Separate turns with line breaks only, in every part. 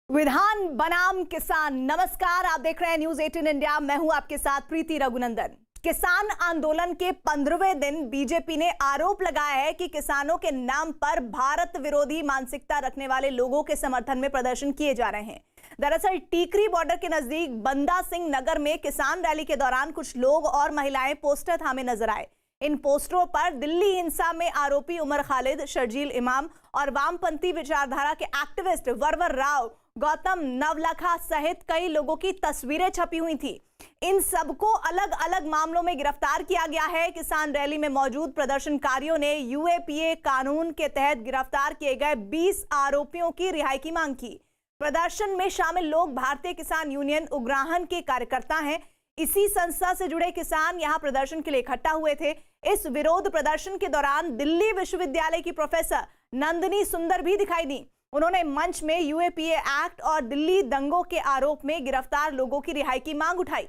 विधान बनाम किसान। नमस्कार, आप देख रहे हैं न्यूज 18 इंडिया। मैं हूं आपके साथ प्रीति रघुनंदन। किसान आंदोलन के 15वें दिन बीजेपी ने आरोप लगाया है कि किसानों के नाम पर भारत विरोधी मानसिकता रखने वाले लोगों के समर्थन में प्रदर्शन किए जा रहे हैं। दरअसल टीकरी बॉर्डर के नजदीक बंदा सिंह नगर में किसान रैली के दौरान कुछ लोग और महिलाएं पोस्टर थामे नजर आए। इन पोस्टरों पर दिल्ली हिंसा में आरोपी उमर खालिद, शर्जील इमाम और वामपंथी विचारधारा के एक्टिविस्ट वरवर राव, गौतम नवलखा सहित कई लोगों की तस्वीरें छपी हुई थी। इन सबको अलग अलग मामलों में गिरफ्तार किया गया है। किसान रैली में मौजूद प्रदर्शनकारियों ने यूएपीए कानून के तहत गिरफ्तार किए गए 20 आरोपियों की रिहाई की मांग की। प्रदर्शन में शामिल लोग भारतीय किसान यूनियन उग्राहन के कार्यकर्ता हैं। इसी संस्था से जुड़े किसान यहां प्रदर्शन के लिए इकट्ठा हुए थे। इस विरोध प्रदर्शन के दौरान दिल्ली विश्वविद्यालय की प्रोफेसर नंदिनी सुंदर भी दिखाई दी। उन्होंने मंच में यूएपीए एक्ट और दिल्ली दंगों के आरोप में गिरफ्तार लोगों की रिहाई की मांग उठाई।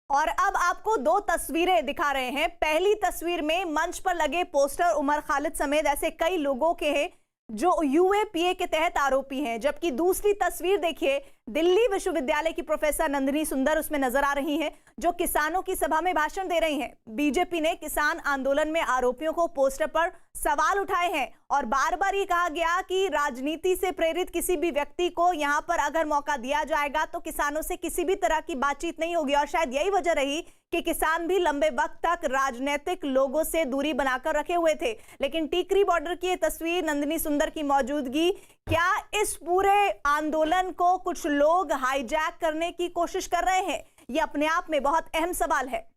और अब आपको दो तस्वीरें दिखा रहे हैं। पहली तस्वीर में मंच पर लगे पोस्टर उमर खालिद समेत ऐसे कई लोगों के हैं जो यूएपीए के तहत आरोपी हैं, जबकि दूसरी तस्वीर देखिए, दिल्ली विश्वविद्यालय की प्रोफेसर नंदिनी सुंदर उसमें नजर आ रही हैं, जो किसानों की सभा में भाषण दे रही हैं। बीजेपी ने किसान आंदोलन में आरोपियों को पोस्टर पर सवाल उठाए हैं और बार बार ये कहा गया कि राजनीति से प्रेरित किसी भी व्यक्ति को यहां पर अगर मौका दिया जाएगा तो किसानों से किसी भी तरह की बातचीत नहीं होगी। और शायद यही वजह रही कि किसान भी लंबे वक्त तक राजनीतिक लोगों से दूरी बनाकर रखे हुए थे। लेकिन टीकरी बॉर्डर की ये तस्वीर, नंदिनी सुंदर की मौजूदगी, क्या इस पूरे आंदोलन को कुछ लोग हाईजैक करने की कोशिश कर रहे हैं? ये अपने आप में बहुत अहम सवाल है।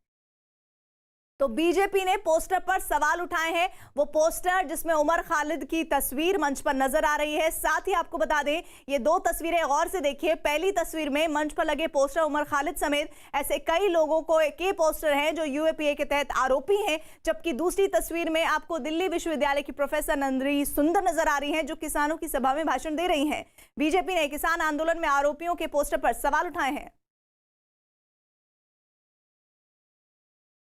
तो बीजेपी ने पोस्टर पर सवाल उठाए हैं। वो पोस्टर जिसमें उमर खालिद की तस्वीर मंच पर नजर आ रही है। साथ ही आपको बता दें, ये दो तस्वीरें गौर से देखिए। पहली तस्वीर में मंच पर लगे पोस्टर उमर खालिद समेत ऐसे कई लोगों के पोस्टर हैं जो यूएपीए के तहत आरोपी हैं, जबकि दूसरी तस्वीर में आपको दिल्ली विश्वविद्यालय की प्रोफेसर नंदिनी सुंदर नजर आ रही हैं, जो किसानों की सभा में भाषण दे रही हैं। बीजेपी ने किसान आंदोलन में आरोपियों के पोस्टर पर सवाल उठाए हैं।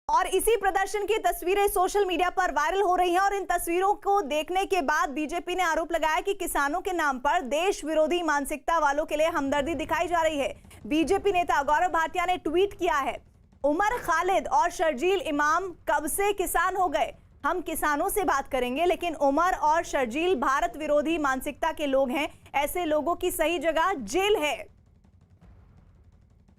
और इसी प्रदर्शन की तस्वीरें सोशल मीडिया पर वायरल हो रही हैं और इन तस्वीरों को देखने के बाद बीजेपी ने आरोप लगाया कि किसानों के नाम पर देश विरोधी मानसिकता वालों के लिए हमदर्दी दिखाई जा रही है। बीजेपी नेता गौरव भाटिया ने ट्वीट किया है, उमर खालिद और शर्जील इमाम कब से किसान हो गए? हम किसानों से बात करेंगे, लेकिन उमर और शर्जील भारत विरोधी मानसिकता के लोग हैं। ऐसे लोगों की सही जगह जेल है।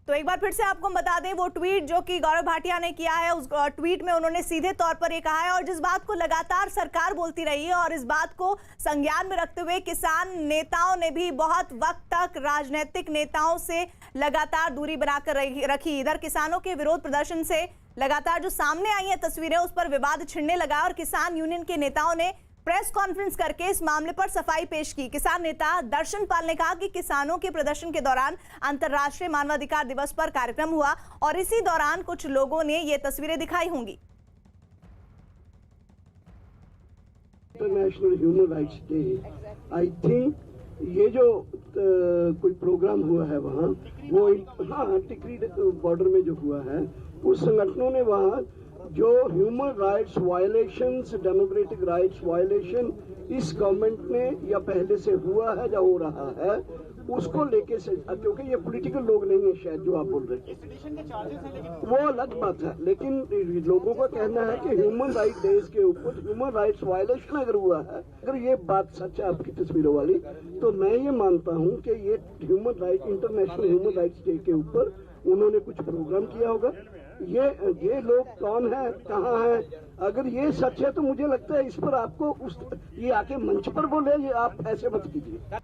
तो एक बार फिर से आपको बता दें, वो ट्वीट जो कि गौरव भाटिया ने किया है, उस ट्वीट में उन्होंने सीधे तौर पर ये कहा है, और जिस बात को लगातार सरकार बोलती रही है और इस बात को संज्ञान में रखते हुए किसान नेताओं ने भी बहुत वक्त तक राजनीतिक नेताओं से लगातार दूरी बनाकर रखी। इधर किसानों के विरोध प्रदर्शन से लगातार जो सामने आई है तस्वीरें, उस पर विवाद छिड़ने लगा और किसान यूनियन के नेताओं ने प्रेस कॉन्फ्रेंस करके इस मामले पर सफाई पेश की। किसान नेता दर्शन पाल ने कहा कि किसानों के प्रदर्शन के दौरान अंतर्राष्ट्रीय मानवाधिकार दिवस पर कार्यक्रम हुआ और इसी दौरान कुछ लोगों ने ये तस्वीरें दिखाई होंगी।
International human rights day, I think ये जो कोई प्रोग्राम हुआ है वहाँ, वो टिकरी बॉर्डर में जो हुआ है, उस संगठनों ने वहाँ जो human rights violations, democratic rights violation इस गवर्नमेंट में या पहले से हुआ है या हो रहा है, उसको लेके से, क्योंकि ये पॉलिटिकल लोग नहीं है शायद जो आप बोल रहे हैं, वो अलग बात है, लेकिन लोगों का कहना है कि ह्यूमन राइट डेज के ऊपर ह्यूमन राइट्स वायलेशन अगर हुआ है, अगर ये बात सच है आपकी तस्वीरों वाली, तो मैं ये मानता हूँ कि ये human right, international human rights day के ऊपर उन्होंने कुछ प्रोग्राम किया होगा। ये लोग कौन है, कहाँ है? अगर ये सच है तो मुझे लगता है इस पर आपको ये आके मंच पर बोले, ये आप ऐसे मत कीजिए।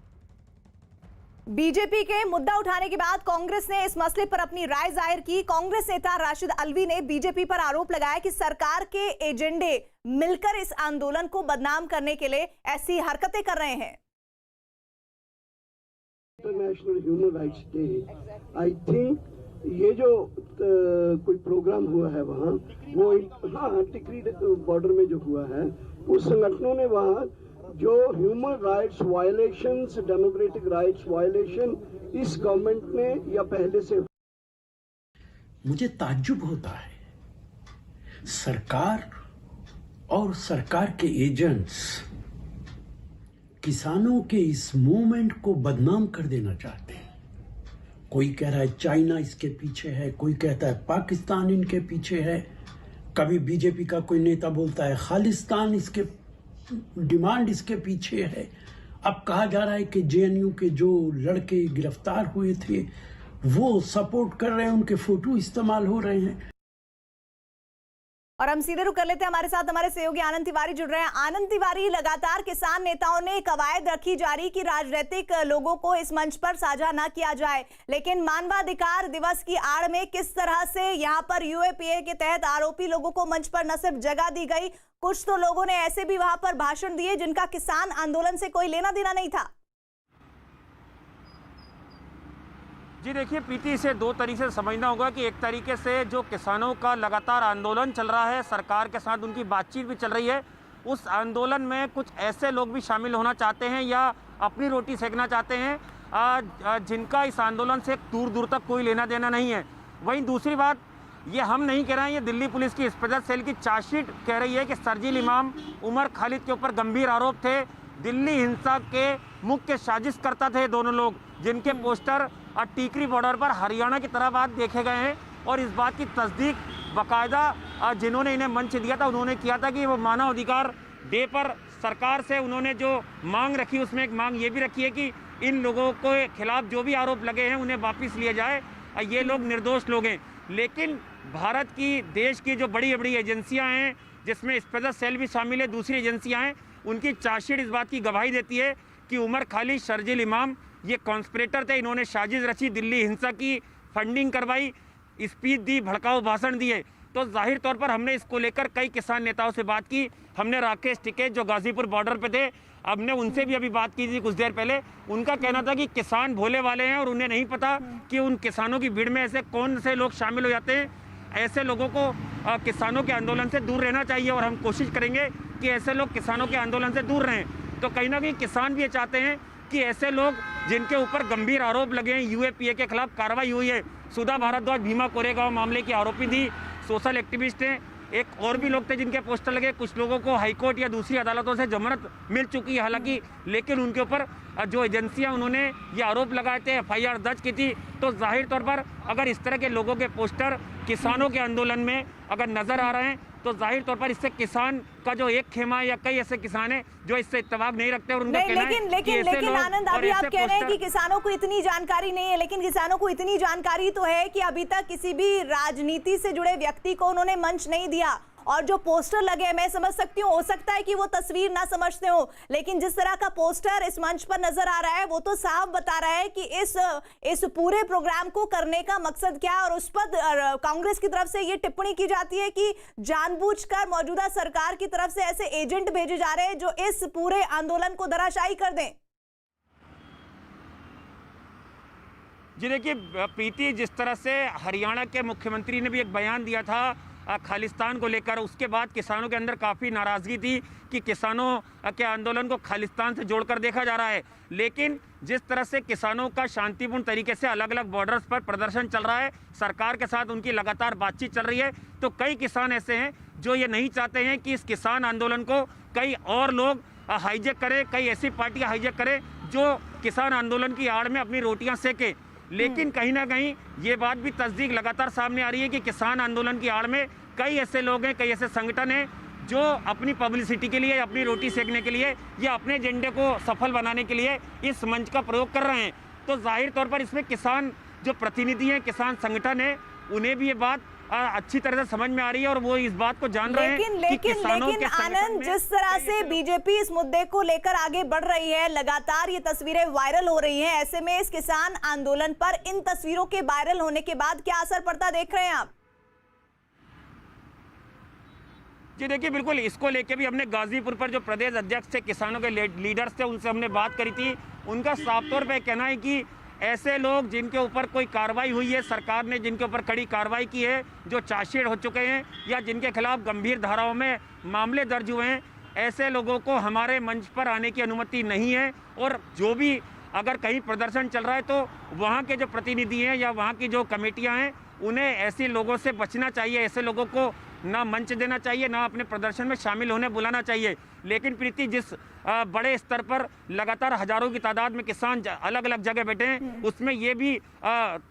बीजेपी के मुद्दा उठाने के बाद कांग्रेस ने इस मसले पर अपनी राय जाहिर की। कांग्रेस नेता राशिद अलवी ने बीजेपी पर आरोप लगाया कि सरकार के एजेंडे मिलकर इस आंदोलन को बदनाम करने के लिए ऐसी हरकतें कर रहे हैं।
International human rights day, I think ये जो कोई प्रोग्राम हुआ है वहाँ, वो टिकरी बॉर्डर में जो हुआ है, उस संगठनों ने वहाँ जो human rights violations, democratic rights violation इस गवर्नमेंट में या पहले से,
मुझे ताज्जुब होता है सरकार और सरकार के एजेंट्स किसानों के इस मूवमेंट को बदनाम कर देना चाहते हैं। कोई कह रहा है चाइना इसके पीछे है, कोई कहता है पाकिस्तान इनके पीछे है, कभी बीजेपी का कोई नेता बोलता है खालिस्तान इसके डिमांड इसके पीछे है। अब कहा जा रहा है कि जेएनयू के जो लड़के गिरफ्तार हुए थे वो सपोर्ट कर रहे हैं, उनके फोटो इस्तेमाल हो रहे हैं।
और हम सीधे रुक कर लेते हैं, हमारे साथ हमारे सहयोगी आनंद तिवारी जुड़ रहे हैं। आनंद तिवारी, लगातार किसान नेताओं ने कवायद रखी जारी कि राजनीतिक लोगों को इस मंच पर साझा ना किया जाए, लेकिन मानवाधिकार दिवस की आड़ में किस तरह से यहां पर यूएपीए के तहत आरोपी लोगों को मंच पर न सिर्फ जगह दी गई, कुछ तो लोगों ने ऐसे भी वहां पर भाषण दिए जिनका किसान आंदोलन से कोई लेना देना नहीं था।
जी देखिए प्रीति, इसे दो तरीके से समझना होगा कि एक तरीके से जो किसानों का लगातार आंदोलन चल रहा है, सरकार के साथ उनकी बातचीत भी चल रही है, उस आंदोलन में कुछ ऐसे लोग भी शामिल होना चाहते हैं या अपनी रोटी सेकना चाहते हैं जिनका इस आंदोलन से दूर दूर तक कोई लेना देना नहीं है। वहीं दूसरी बात, ये हम नहीं कह रहे हैं, ये दिल्ली पुलिस की स्पेशल सेल की चार्जशीट कह रही है कि शर्जील इमाम उमर खालिद के ऊपर गंभीर आरोप थे। दिल्ली हिंसा के मुख्य साजिशकर्ता थे दोनों लोग, जिनके पोस्टर टीकरी बॉर्डर पर हरियाणा की तरफ आज देखे गए हैं। और इस बात की तस्दीक बाकायदा जिन्होंने इन्हें मंच दिया था उन्होंने किया था कि वो मानव अधिकार डे पर सरकार से उन्होंने जो मांग रखी, उसमें एक मांग ये भी रखी है कि इन लोगों के खिलाफ जो भी आरोप लगे हैं उन्हें वापस लिया जाए, ये लोग निर्दोष लोग हैं। लेकिन भारत की, देश की जो बड़ी बड़ी एजेंसियाँ हैं, जिसमें स्पेशल सेल भी शामिल है, दूसरी एजेंसियाँ हैं, उनकी चार्जशीट इस बात की गवाही देती है कि उमर खालिद, शर्जील इमाम ये कॉन्स्पिरेटर थे, इन्होंने साजिश रची, दिल्ली हिंसा की फंडिंग करवाई, स्पीच दी, भड़काऊ भाषण दिए। तो जाहिर तौर पर हमने इसको लेकर कई किसान नेताओं से बात की। हमने राकेश टिकैत जो गाजीपुर बॉर्डर पे थे, हमने उनसे भी अभी बात की थी कुछ देर पहले। उनका कहना था कि किसान भोले वाले हैं और उन्हें नहीं पता कि उन किसानों की भीड़ में ऐसे कौन से लोग शामिल हो जाते हैं। ऐसे लोगों को किसानों के आंदोलन से दूर रहना चाहिए और हम कोशिश करेंगे कि ऐसे लोग किसानों के आंदोलन से दूर रहें। तो कहीं ना कहीं किसान भी ये चाहते हैं कि ऐसे लोग जिनके ऊपर गंभीर आरोप लगे हैं, यूएपीए के खिलाफ कार्रवाई हुई है, सुधा भारद्वाज भीमा कोरेगांव मामले की आरोपी थी, सोशल एक्टिविस्ट हैं, एक और भी लोग थे जिनके पोस्टर लगे। कुछ लोगों को हाईकोर्ट या दूसरी अदालतों से जमानत मिल चुकी है हालांकि, लेकिन उनके ऊपर जो एजेंसियां उन्होंने ये आरोप लगाए थे, एफआईआर दर्ज की थी। तो जाहिर तौर पर अगर इस तरह के लोगों के पोस्टर किसानों के आंदोलन में अगर नजर आ रहे हैं तो जाहिर तौर पर इससे किसान का जो एक खेमा है या कई ऐसे किसान हैं जो इससे इत्तेफाक नहीं रखते और उनका कहना है कि ऐसे
लेकिन
लोग
आनंद,
और
अभी आप
ऐसे
कह रहे हैं कि
पोस्टर।
किसानों को इतनी जानकारी नहीं है, लेकिन किसानों को इतनी जानकारी तो है कि अभी तक किसी भी राजनीति से जुड़े व्यक्ति को उन्होंने मंच नहीं दिया। और जो पोस्टर लगे, मैं समझ सकती हूँ, हो सकता है कि वो तस्वीर ना समझते हो, लेकिन जिस तरह का पोस्टर इस मंच पर नजर आ रहा है वो तो साफ बता रहा है कि इस पूरे प्रोग्राम को करने का मकसद क्या है। और उस पर कांग्रेस की तरफ से ये टिप्पणी की जाती है कि जानबूझकर मौजूदा सरकार की तरफ से ऐसे एजेंट भेजे जा रहे हैं जो इस पूरे आंदोलन को धराशायी कर दें।
जी देखिए प्रीति, जिस तरह से हरियाणा के मुख्यमंत्री ने भी एक बयान दिया था खालिस्तान को लेकर, उसके बाद किसानों के अंदर काफ़ी नाराज़गी थी कि किसानों के आंदोलन को खालिस्तान से जोड़कर देखा जा रहा है। लेकिन जिस तरह से किसानों का शांतिपूर्ण तरीके से अलग अलग बॉर्डर्स पर प्रदर्शन चल रहा है, सरकार के साथ उनकी लगातार बातचीत चल रही है, तो कई किसान ऐसे हैं जो ये नहीं चाहते हैं कि इस किसान आंदोलन को कई और लोग हाईजैक करें, कई ऐसी पार्टियाँ हाईजैक करें जो किसान आंदोलन की आड़ में अपनी रोटियाँ सेकें। लेकिन कहीं ना कहीं ये बात भी तस्दीक लगातार सामने आ रही है कि किसान आंदोलन की आड़ में कई ऐसे लोग हैं, कई ऐसे संगठन हैं जो अपनी पब्लिसिटी के लिए, अपनी रोटी सेकने के लिए या अपने एजेंडे को सफल बनाने के लिए इस मंच का प्रयोग कर रहे हैं। तो जाहिर तौर पर इसमें किसान जो प्रतिनिधि हैं, किसान संगठन है, उन्हें भी ये बात अच्छी तरह से समझ में आ रही है और वो इस बात को जान रहे हैं कि किसानों के
आनंद, जिस तरह से बीजेपी इस मुद्दे को लेकर आगे बढ़ रही है, लगातार ये तस्वीरें वायरल हो रही हैं, ऐसे में इस किसान आंदोलन पर इन तस्वीरों के वायरल होने के बाद क्या असर पड़ता देख रहे हैं आप?
जी देखिए, बिल्कुल इसको लेके भी हमने गाजीपुर पर जो प्रदेश अध्यक्ष थे, किसानों के लीडर्स थे, उनसे हमने बात करी थी। उनका साफ तौर पे कहना है कि ऐसे लोग जिनके ऊपर कोई कार्रवाई हुई है, सरकार ने जिनके ऊपर कड़ी कार्रवाई की है, जो चार्जशीट हो चुके हैं या जिनके खिलाफ गंभीर धाराओं में मामले दर्ज हुए हैं, ऐसे लोगों को हमारे मंच पर आने की अनुमति नहीं है। और जो भी अगर कहीं प्रदर्शन चल रहा है तो वहाँ के जो प्रतिनिधि हैं या वहाँ की जो कमेटियाँ हैं, उन्हें ऐसे लोगों से बचना चाहिए, ऐसे लोगों को ना मंच देना चाहिए, ना अपने प्रदर्शन में शामिल होने बुलाना चाहिए। लेकिन प्रीति, जिस बड़े स्तर पर लगातार हजारों की तादाद में किसान अलग अलग जगह बैठे हैं, उसमें ये भी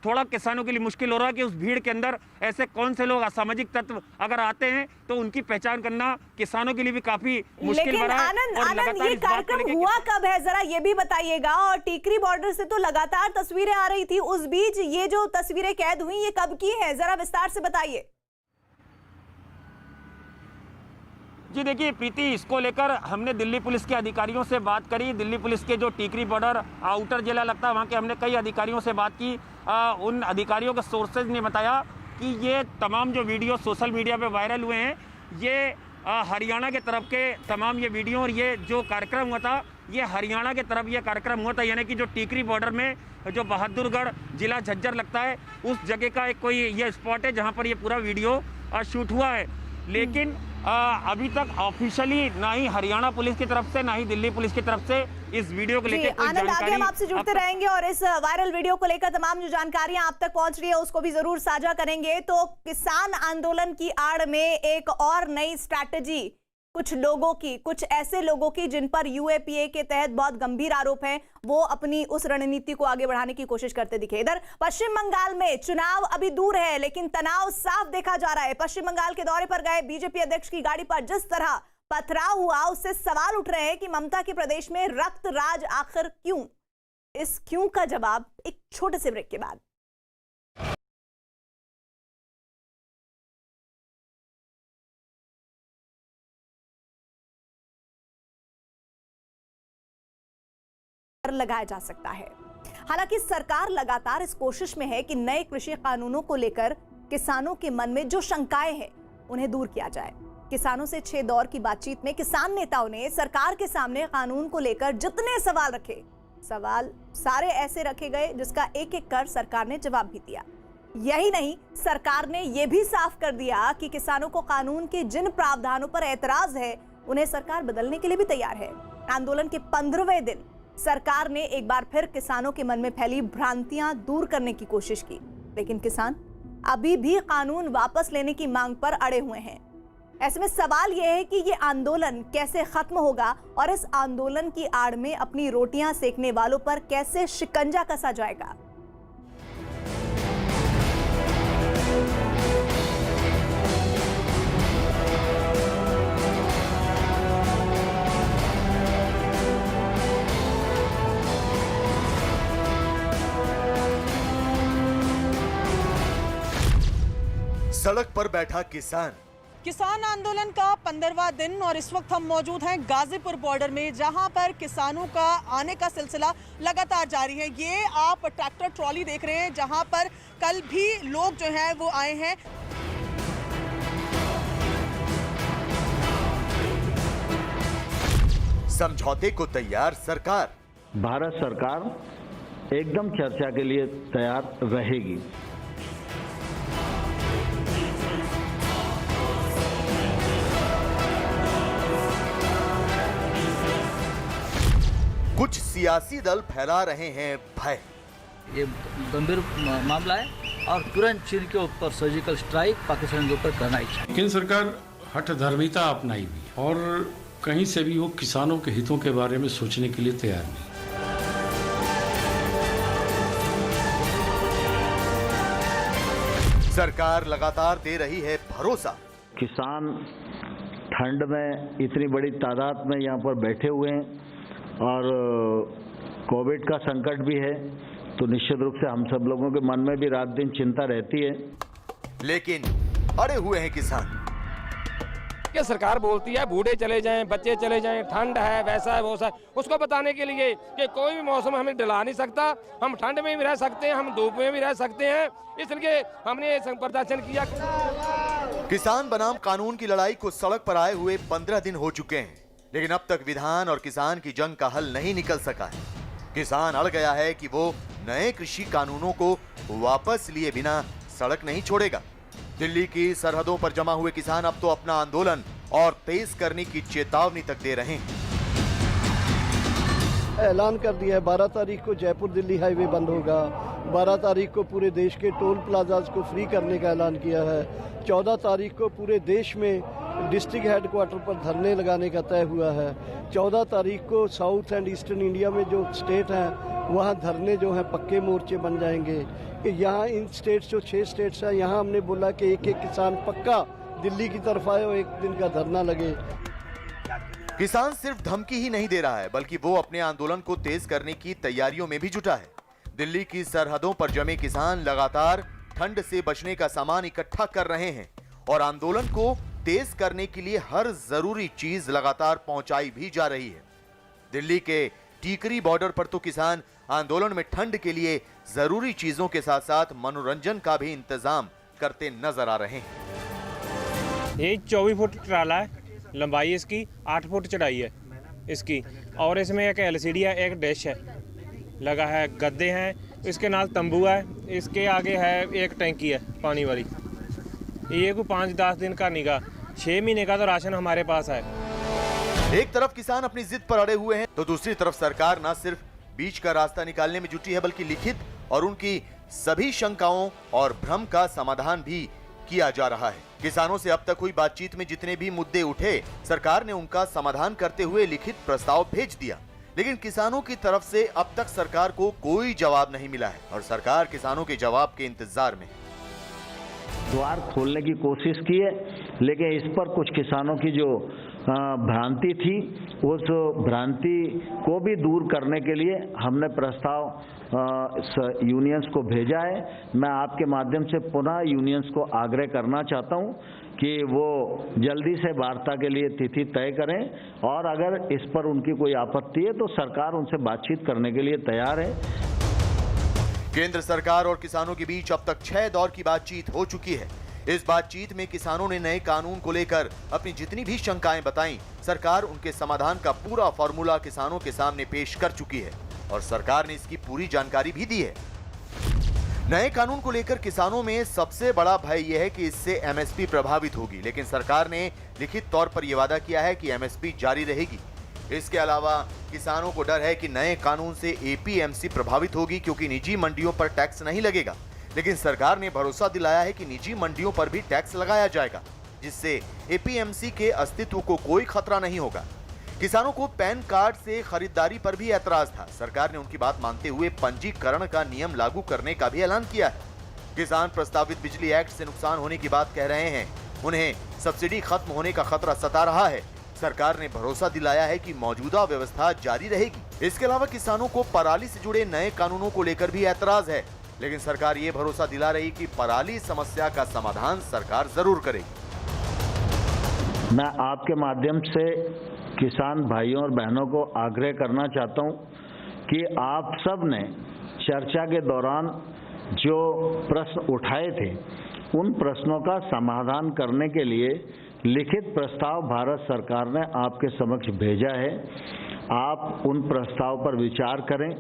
थोड़ा किसानों के लिए मुश्किल हो रहा है कि उस भीड़ के अंदर ऐसे कौन से लोग असामाजिक तत्व अगर आते हैं तो उनकी पहचान करना किसानों के लिए भी काफी मुश्किल
लेकिन
बना है।
आनंद, ये कार्यक्रम हुआ कब है, जरा ये भी बताइएगा। और टीकरी बॉर्डर से तो लगातार तस्वीरें आ रही थी, उस बीच ये जो तस्वीरें कैद हुई, ये कब की हैं, जरा विस्तार से बताइए।
जी देखिए प्रीति, इसको लेकर हमने दिल्ली पुलिस के अधिकारियों से बात करी। दिल्ली पुलिस के जो टीकरी बॉर्डर आउटर जिला लगता है, वहाँ के हमने कई अधिकारियों से बात की। उन अधिकारियों के सोर्सेज ने बताया कि ये तमाम जो वीडियो सोशल मीडिया पे वायरल हुए हैं, ये हरियाणा के तरफ के तमाम ये वीडियो और ये जो कार्यक्रम हुआ था, ये हरियाणा के तरफ ये कार्यक्रम हुआ था। यानी कि जो टीकरी बॉर्डर में जो बहादुरगढ़ जिला झज्जर लगता है, उस जगह का एक कोई ये स्पॉट है जहाँ पर ये पूरा वीडियो शूट हुआ है। लेकिन अभी तक ऑफिशियली ना ही हरियाणा पुलिस की तरफ से ना ही दिल्ली पुलिस की तरफ से इस वीडियो को लेकर कोई
आनंद, आगे हम आपसे जुड़ते रहेंगे और इस वायरल वीडियो को लेकर तमाम जो जानकारियां आप तक पहुंच रही है उसको भी जरूर साझा करेंगे। तो किसान आंदोलन की आड़ में एक और नई स्ट्रैटेजी कुछ लोगों की, कुछ ऐसे लोगों की जिन पर यूएपीए के तहत बहुत गंभीर आरोप हैं, वो अपनी उस रणनीति को आगे बढ़ाने की कोशिश करते दिखे। इधर पश्चिम बंगाल में चुनाव अभी दूर है, लेकिन तनाव साफ देखा जा रहा है। पश्चिम बंगाल के दौरे पर गए बीजेपी अध्यक्ष की गाड़ी पर जिस तरह पथराव हुआ, उससे सवाल उठ रहे हैं कि ममता के प्रदेश में रक्त राज आखिर क्यों? इस क्यों का जवाब एक छोटे से ब्रेक के बाद। लगाया जा सकता है। हालांकि सरकार लगातार इस कोशिश में है कि नए कृषि कानूनों को लेकर किसानों के मन में जो शंकाएं हैं उन्हें दूर किया जाए। किसानों से 6 दौर की बातचीत में किसान नेताओं ने सरकार के सामने कानून को लेकर जितने सवाल रखे, सवाल सारे ऐसे रखे गए जिसका एक एक कर सरकार ने जवाब भी दिया। यही नहीं, सरकार ने यह भी साफ कर दिया कि किसानों को कानून के जिन प्रावधानों पर एतराज है उन्हें सरकार बदलने के लिए भी तैयार है। आंदोलन के 15वें दिन सरकार ने एक बार फिर किसानों के मन में फैली भ्रांतियां दूर करने की कोशिश की, लेकिन किसान अभी भी कानून वापस लेने की मांग पर अड़े हुए हैं। ऐसे में सवाल यह है कि ये आंदोलन कैसे खत्म होगा और इस आंदोलन की आड़ में अपनी रोटियां सेकने वालों पर कैसे शिकंजा कसा जाएगा।
सड़क पर बैठा किसान
आंदोलन का 15वां दिन और इस वक्त हम मौजूद हैं गाजीपुर बॉर्डर में, जहां पर किसानों का आने का सिलसिला लगातार जारी है। ये आप ट्रैक्टर ट्रॉली देख रहे हैं, जहां पर कल भी लोग जो हैं वो आए हैं।
समझौते को तैयार सरकार।
भारत सरकार एकदम चर्चा के लिए तैयार रहेगी।
कुछ सियासी दल फैला रहे हैं भय।
ये गंभीर मामला है और तुरंत चीन के ऊपर सर्जिकल स्ट्राइक पाकिस्तान के ऊपर करना ही चाहिए।
केंद्र सरकार हठधर्मिता अपनाई हुई और कहीं से भी वो किसानों के हितों के बारे में सोचने के लिए तैयार नहीं।
सरकार लगातार दे रही है भरोसा।
किसान ठंड में इतनी बड़ी तादाद में यहाँ पर बैठे हुए हैं और कोविड का संकट भी है, तो निश्चित रूप से हम सब लोगों के मन में भी रात दिन चिंता रहती है।
लेकिन अड़े हुए हैं किसान।
ये सरकार बोलती है बूढ़े चले जाएं, बच्चे चले जाएं, ठंड है, वैसा है, वैसा है, उसको बताने के लिए कि कोई भी मौसम हमें डला नहीं सकता। हम ठंड में भी रह सकते हैं, हम धूप में भी रह सकते हैं, इसलिए हमने प्रदर्शन किया।
किसान बनाम कानून की लड़ाई को सड़क पर आए हुए 15 दिन हो चुके हैं, लेकिन अब तक विधान और किसान की जंग का हल नहीं निकल सका है। किसान अड़ गया है कि वो नए कृषि कानूनों को वापस लिए बिना सड़क नहीं छोड़ेगा। दिल्ली की सरहदों पर जमा हुए किसान अब तो अपना आंदोलन और तेज करने की चेतावनी तक दे रहे हैं।
ऐलान कर दिया है 12 तारीख को जयपुर दिल्ली हाईवे बंद होगा, 12 तारीख को पूरे देश के टोल प्लाजाज को फ्री करने का ऐलान किया है। 14 तारीख को पूरे देश में डिस्ट्रिक्ट हेडक्वार्टर पर धरने लगाने का तय हुआ है। 14 तारीख को साउथ एंड ईस्टर्न इंडिया में जो स्टेट हैं वहाँ धरने जो हैं पक्के मोर्चे बन जाएंगे। यहाँ इन स्टेट्स जो 6 स्टेट्स हैं यहाँ हमने बोला कि एक किसान पक्का दिल्ली की तरफ आए और एक दिन का धरना लगे।
किसान सिर्फ धमकी ही नहीं दे रहा है बल्कि वो अपने आंदोलन को तेज करने की तैयारियों में भी जुटा है। दिल्ली की सरहदों पर जमे किसान लगातार ठंड से बचने का सामान इकट्ठा कर रहे हैं और आंदोलन को तेज करने के लिए हर जरूरी चीज लगातार पहुंचाई भी जा रही है। दिल्ली के टीकरी बॉर्डर पर तो किसान आंदोलन में ठंड के लिए जरूरी चीजों के साथ साथ मनोरंजन का भी इंतजाम करते नजर आ रहे हैं।
ये 24 फुट ट्राला है, लंबाई इसकी 8 फुट चढ़ाई है इसकी, और इसमें एक LCD है, एक डिश है लगा है, गद्दे हैं, इसके नाल तंबू है, इसके आगे है एक टैंकी है पानी वाली। ये कोई 5-10 दिन का निगा, 6 महीने का तो राशन हमारे पास है।
एक तरफ किसान अपनी जिद पर अड़े हुए हैं तो दूसरी तरफ सरकार न सिर्फ बीच का रास्ता निकालने में जुटी है बल्कि लिखित और उनकी सभी शंकाओं और भ्रम का समाधान भी किया जा रहा है। किसानों से अब तक हुई बातचीत में जितने भी मुद्दे उठे सरकार ने उनका समाधान करते हुए लिखित प्रस्ताव भेज दिया, लेकिन किसानों की तरफ से अब तक सरकार को कोई जवाब नहीं मिला है और सरकार किसानों के जवाब के इंतजार में।
द्वार खोलने की कोशिश की है, लेकिन इस पर कुछ किसानों की जो भ्रांति थी उस भ्रांति को भी दूर करने के लिए हमने प्रस्ताव यूनियंस को भेजा है। मैं आपके माध्यम से पुनः यूनियंस को आग्रह करना चाहता हूं कि वो जल्दी से वार्ता के लिए तिथि तय करें और अगर इस पर उनकी कोई आपत्ति है तो सरकार उनसे बातचीत करने के लिए तैयार है।
केंद्र सरकार और किसानों के बीच अब तक 6 दौर की बातचीत हो चुकी है। इस बातचीत में किसानों ने नए कानून को लेकर अपनी जितनी भी शंकाएं बताईं, सरकार उनके समाधान का पूरा फॉर्मूला किसानों के सामने पेश कर चुकी है और सरकार ने इसकी पूरी जानकारी भी दी है। नए कानून को लेकर किसानों में सबसे बड़ा भय यह है कि इससे MSP प्रभावित होगी, लेकिन सरकार ने लिखित तौर पर यह वादा किया है कि MSP जारी रहेगी। इसके अलावा किसानों को डर है कि नए कानून से APMC प्रभावित होगी क्योंकि निजी मंडियों पर टैक्स नहीं लगेगा, लेकिन सरकार ने भरोसा दिलाया है कि निजी मंडियों पर भी टैक्स लगाया जाएगा जिससे APMC के अस्तित्व को कोई खतरा नहीं होगा। किसानों को पैन कार्ड से खरीदारी पर भी ऐतराज था। सरकार ने उनकी बात मानते हुए पंजीकरण का नियम लागू करने का भी ऐलान किया है। किसान प्रस्तावित बिजली एक्ट से नुकसान होने की बात कह रहे हैं, उन्हें सब्सिडी खत्म होने का खतरा सता रहा है। सरकार ने भरोसा दिलाया है कि मौजूदा व्यवस्था जारी रहेगी। इसके अलावा किसानों को पराली से जुड़े नए कानूनों को लेकर भी ऐतराज है, लेकिन सरकार ये भरोसा दिला रही कि पराली समस्या का समाधान सरकार जरूर करेगी।
मैं आपके माध्यम से किसान भाइयों और बहनों को आग्रह करना चाहता हूं कि आप सब ने चर्चा के दौरान जो प्रश्न उठाए थे उन प्रश्नों का समाधान करने के लिए लिखित प्रस्ताव भारत सरकार ने आपके समक्ष भेजा है। आप उन प्रस्ताव पर विचार करें।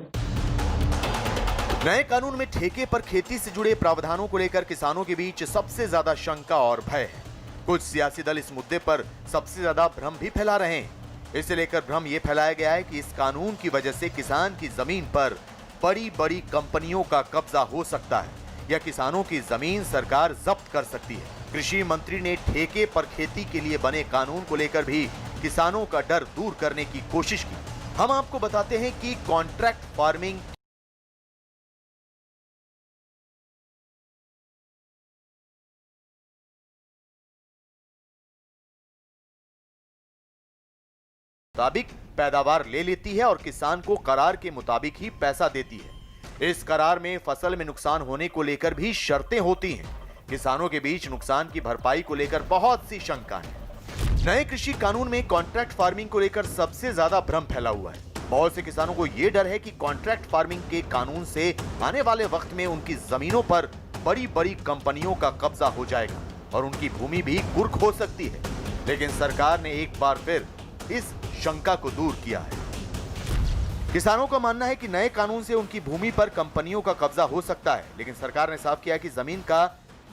नए कानून में ठेके पर खेती से जुड़े प्रावधानों को लेकर किसानों के बीच सबसे ज्यादा शंका और भय है। कुछ सियासी दल इस मुद्दे पर सबसे ज्यादा भ्रम भी फैला रहे हैं। इसे लेकर भ्रम ये फैलाया गया है कि इस कानून की वजह से किसान की जमीन पर बड़ी बड़ी कंपनियों का कब्जा हो सकता है या किसानों की जमीन सरकार जब्त कर सकती है। कृषि मंत्री ने ठेके पर खेती के लिए बने कानून को लेकर भी किसानों का डर दूर करने की कोशिश की। हम आपको बताते हैं कि कॉन्ट्रैक्ट फार्मिंग मुताबिक पैदावार ले लेती है और किसान को करार के मुताबिक ही पैसा देती है। इस करार में फसल में नुकसान होने को लेकर भी शर्तें होती हैं। किसानों के बीच नुकसान की भरपाई को लेकर बहुत सी शंका है। नए कृषि कानून में कॉन्ट्रैक्ट फार्मिंग को लेकर सबसे ज्यादा भ्रम फैला हुआ है। बहुत से किसानों को यह डर है कि कॉन्ट्रैक्ट फार्मिंग के कानून से आने वाले वक्त में उनकी जमीनों पर बड़ी बड़ी कंपनियों का कब्जा हो जाएगा और उनकी भूमि भी कुर्क हो सकती है। लेकिन सरकार ने एक बार फिर इस शंका को दूर किया है। किसानों का मानना है कि नए कानून से उनकी भूमि पर कंपनियों का कब्जा हो सकता है, लेकिन सरकार ने साफ किया कि जमीन का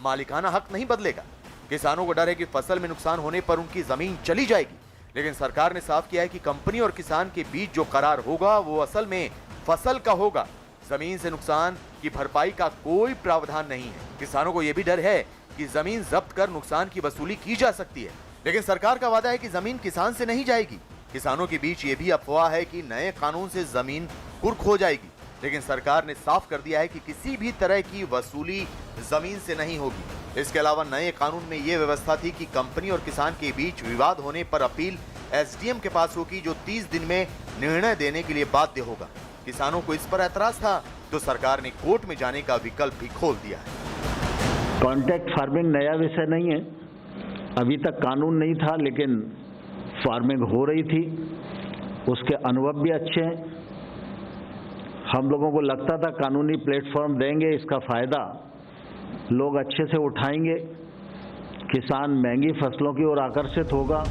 मालिकाना हक नहीं बदलेगा। किसानों को डर है कि फसल में नुकसान होने पर उनकी जमीन चली जाएगी, लेकिन सरकार ने साफ किया है कि कंपनी और किसान के बीच जो करार होगा वो असल में फसल का होगा। जमीन से नुकसान की भरपाई का कोई प्रावधान नहीं है। किसानों को यह भी डर है कि जमीन जब्त कर नुकसान की वसूली की जा सकती है, लेकिन सरकार का वादा है कि जमीन किसान से नहीं जाएगी। किसानों के बीच ये भी अफवाह है कि नए कानून से जमीन कुर्क हो जाएगी, लेकिन सरकार ने साफ कर दिया है कि किसी भी तरह की वसूली जमीन से नहीं होगी। इसके अलावा नए कानून में यह व्यवस्था थी कि कंपनी और किसान के बीच विवाद होने पर अपील एसडीएम के पास होगी, जो 30 दिन में निर्णय देने के लिए बाध्य होगा। किसानों को इस पर ऐतराज था तो सरकार ने कोर्ट में जाने का विकल्प भी खोल दिया है।
कॉन्ट्रैक्ट फार्मिंग नया विषय नहीं है, अभी तक कानून नहीं था, लेकिन फार्मिंग हो रही थी, उसके अनुभव भी अच्छे हैं। हम लोगों को लगता था कानूनी प्लेटफॉर्म देंगे, इसका फायदा लोग अच्छे से उठाएंगे, किसान महंगी फसलों की ओर आकर्षित होगा।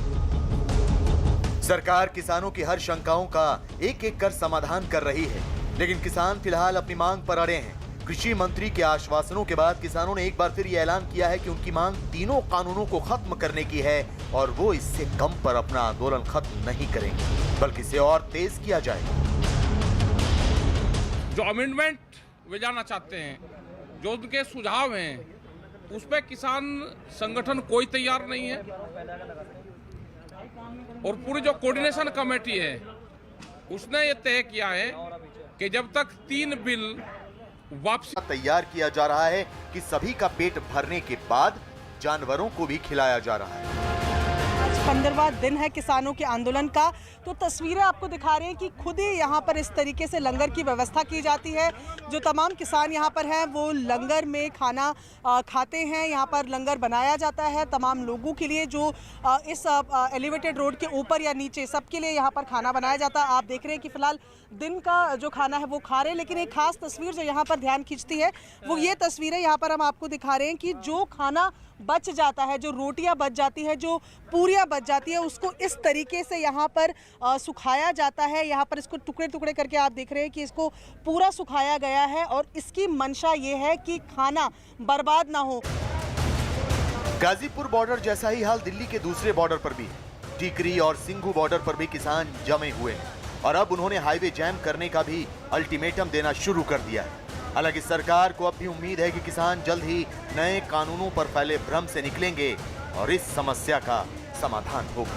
सरकार किसानों की हर शंकाओं का एक एक कर समाधान कर रही है, लेकिन किसान फिलहाल अपनी मांग पर अड़े हैं। कृषि मंत्री के आश्वासनों के बाद किसानों ने एक बार फिर ये ऐलान किया है कि उनकी मांग तीनों कानूनों को खत्म करने की है और वो इससे कम पर अपना आंदोलन खत्म नहीं करेंगे, बल्कि इसे और तेज किया जाएगा।
जो अमेंडमेंट वे जाना चाहते हैं, जो उनके सुझाव हैं, उस पर किसान संगठन कोई तैयार नहीं है और पूरी जो कोऑर्डिनेशन कमेटी है उसने ये तय किया है कि जब तक 3 बिल वापसी
तैयार किया जा रहा है कि सभी का पेट भरने के बाद जानवरों को भी खिलाया जा रहा है।
आज 15वां दिन है किसानों के आंदोलन का, तो तस्वीरें आपको दिखा रहे हैं कि खुद ही यहाँ पर इस तरीके से लंगर की व्यवस्था की जाती है। जो तमाम किसान यहाँ पर हैं वो लंगर में खाना खाते हैं। यहाँ पर लंगर बनाया जाता है तमाम लोगों के लिए, जो इस एलिवेटेड रोड के ऊपर या नीचे सबके लिए यहाँ पर खाना बनाया जाता है। आप देख रहे हैं कि फिलहाल दिन का जो खाना है वो खा रहे हैं, लेकिन एक खास तस्वीर जो यहाँ पर ध्यान खींचती है वो ये तस्वीर है। यहाँ पर हम आपको दिखा रहे हैं कि जो खाना बच जाता है, जो रोटियां बच जाती है, जो पूरियां बच जाती है, उसको इस तरीके से यहाँ पर सुखाया जाता है। यहाँ पर इसको टुकड़े टुकड़े करके आप देख रहे हैं कि इसको पूरा सुखाया गया है और इसकी मंशा ये है कि खाना बर्बाद ना हो।
गाजीपुर बॉर्डर जैसा ही हाल दिल्ली के दूसरे बॉर्डर पर भी है। टिकरी और सिंघू बॉर्डर पर भी किसान जमे हुए हैं और अब उन्होंने हाईवे जैम करने का भी अल्टीमेटम देना शुरू कर दिया है। हालांकि सरकार को अब भी उम्मीद है कि किसान जल्द ही नए कानूनों पर फैले भ्रम से निकलेंगे और इस समस्या का समाधान होगा।